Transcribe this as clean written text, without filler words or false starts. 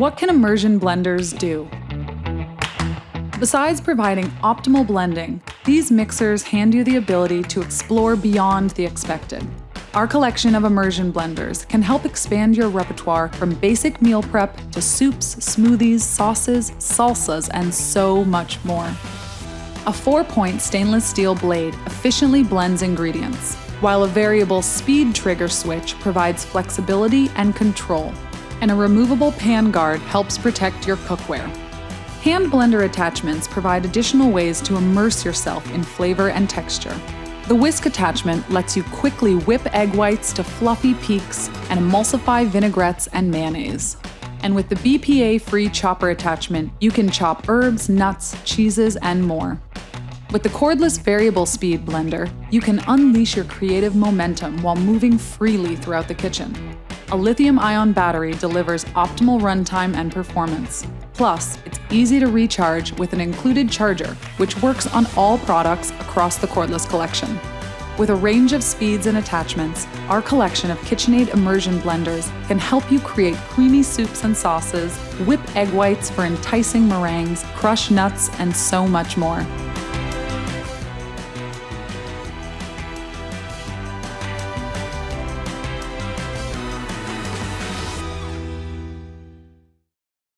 What can immersion blenders do? Besides providing optimal blending, these mixers hand you the ability to explore beyond the expected. Our collection of immersion blenders can help expand your repertoire from basic meal prep to soups, smoothies, sauces, salsas, and so much more. A 4-point stainless steel blade efficiently blends ingredients, while a variable speed trigger switch provides flexibility and control, and a removable pan guard helps protect your cookware. Hand blender attachments provide additional ways to immerse yourself in flavor and texture. The whisk attachment lets you quickly whip egg whites to fluffy peaks and emulsify vinaigrettes and mayonnaise. And with the BPA-free chopper attachment, you can chop herbs, nuts, cheeses, and more. With the cordless variable speed blender, you can unleash your creative momentum while moving freely throughout the kitchen. A lithium-ion battery delivers optimal runtime and performance. Plus, it's easy to recharge with an included charger, which works on all products across the cordless collection. With a range of speeds and attachments, our collection of KitchenAid immersion blenders can help you create creamy soups and sauces, whip egg whites for enticing meringues, crush nuts, and so much more.